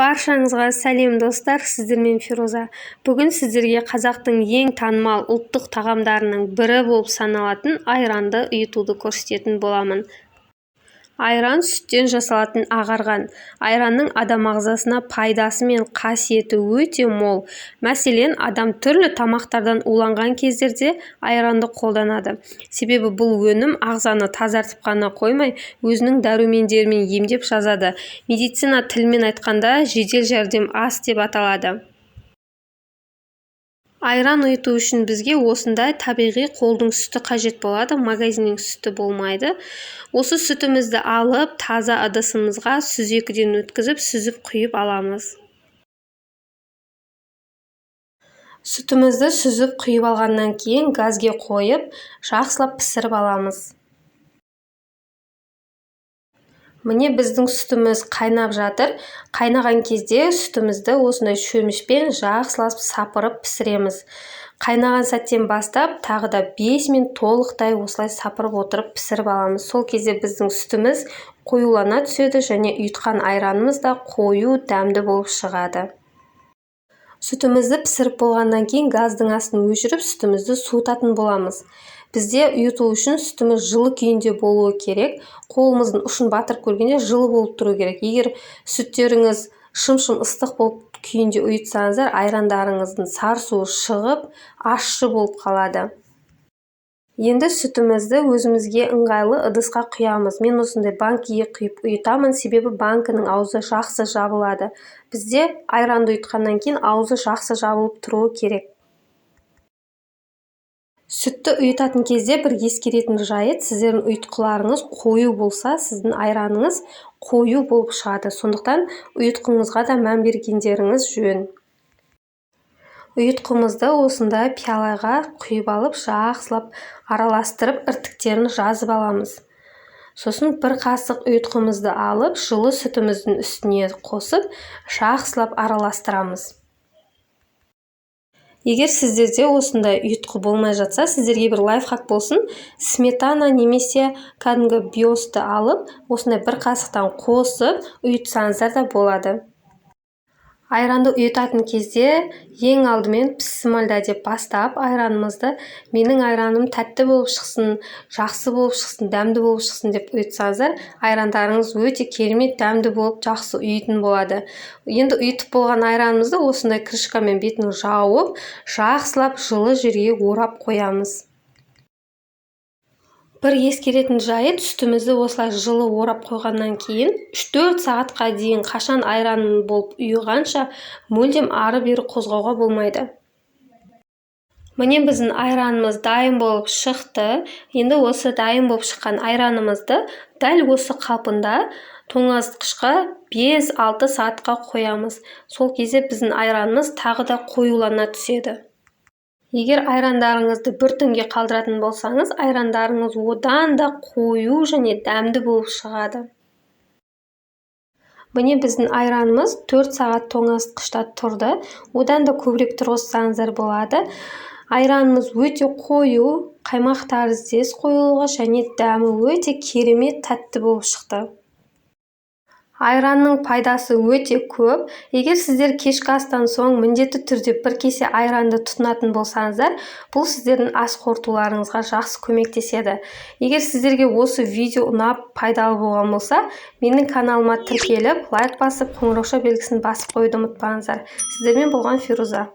Баршаңызға сәлем достар, сіздермен Фируза. Бүгін сіздерге қазақтың ең танымал ұлттық тағамдарының бірі болып саналатын айранды ұйытуды көрсететін боламын. Айран сүттен жасалатын ағарған. Айранның адам ағзасына пайдасы мен қасиеті өте мол. Мәселен, адам түрлі тамақтардан уланған кездерде айранды қолданады. Себебі бұл өнім ағзаны тазартып қана қоймай, өзінің дәрумендерімен емдеп жазады. Медицина тілімен айтқанда жедел жәрдем ас деп аталады. Айран ұйыту үшін бізге осындай табиғи қолдың сүті қажет болады, магазиннің сүті болмайды. Осы сүтімізді алып, таза ыдысымызға сүзекіден өткізіп, сүзіп құйып аламыз. Сүтімізді сүзіп құйып алғаннан кейін газге қойып, жақсылап пісіріп аламыз. Міне біздің сүтіміз қайнап жатыр. Қайнаған кезде сүтімізді осындай шөмішпен жақсылап сапырып пісіреміз. Қайнаған сәттен бастап тағы да 5 минут толықтай осылай сапырып отырып пісіріп аламыз. Сол кезде біздің сүтіміз қоюлана түседі және ұйытқан айранымыз да қою, дәмді болып шығады. Сүтімізді пісіріп болғаннан кейін газдың астын өшіріп, сүтімізді суытатын боламыз. Бізде ұйыту үшін сүтіміз жылы күйінде болуы керек. Қолымыздың ұшын батырып көргенде жылы болып тұру керек. Егер сүттеріңіз шым-шым ыстық болып күйінде ұйытсаңыздар, айрандарыңыздың сарысуы шығып, ащы болып қалады. Енді сүтімізді өзімізге ыңғайлы ыдысқа құямыз. Мен осындай банкіге құйып ұйытамын, себебі банкінің аузы жақсы жабылады. Бізде айранды ұйытқаннан кейін аузы жақсы жабылып тұруы керек. Сүтті ұйытатын кезде бір ескеретін жайт, сіздердің ұйытқыларыңыз қою болса, сіздің айраныңыз қою болып шығады. Сондықтан ұйытқыңызға да мән бергендеріңіз жөн. Ұйытқымызды осындай пиалаға құйып алып, жақсылап араластырып, іртіктерін жазып аламыз. Сосын бір қасық ұйытқымызды алып, жылы сүтіміздің үстіне қосып, жақсылап араластырамыз. Егер сіздерде осындай ұйытқы болмай жатса, сіздерге бір лайфхак болсын, сметана немесе кәдімгі биосты алып, осындай бір қасықтан қосып, ұйытсаңыздар да болады. Айранды ұйытатын кезде ең алдымен пісімалда деп бастап, айранымызды менің айраным тәтті болып шықсын, жақсы болып шықсын, дәмді болып шықсын деп ұйытсаңыздар, айрандарыңыз өте керемет дәмді болып жақсы ұйытын болады. Енді ұйытып болған айранымызды осындай крышкамен бетін жауып, жақсылап жылы жерге орап қоямыз. Бір ескеретін жайт, сүтімізді осылай жылы орап қойғаннан кейін 3-4 сағатқа дейін қашан айраным болып ұйығанша мүлдем ары-бері қозғауға болмайды. Міне біздің айранымыз дайын болып шықты. Енді осы дайын болып шыққан айранымызды дәл осы қалпында тоңазытқышқа 5-6 сағатқа қоямыз. Сол кезде біздің айранымыз тағы да қоюлана түседі. Егер айрандарыңызды бір түнге қалдыратын болсаңыз, айрандарыңыз одан да қою және дәмді болып шығады. Міне біздің айранымыз 4 сағат тоңазытқышта тұрды. Одан да көбірек тұрғызсаңыздар болады. Айранымыз өте қою, қаймақ тәріздес қоюлығы және дәмі өте керемет тәтті болып шықты. Айранның пайдасы өте көп. Егер сіздер кешкі астан соң міндетті түрде бір кесе айранды тұтынатын болсаңыздар, бұл сіздердің ас қорытуларыңызға жақсы көмектеседі. Егер сіздерге осы видео ұнап, пайдалы болған болса, менің каналыма тіркеліп, лайк басып, қоңырауша белгісін басып қоюды ұмытпаңыздар. Сіздермен болған Фируза.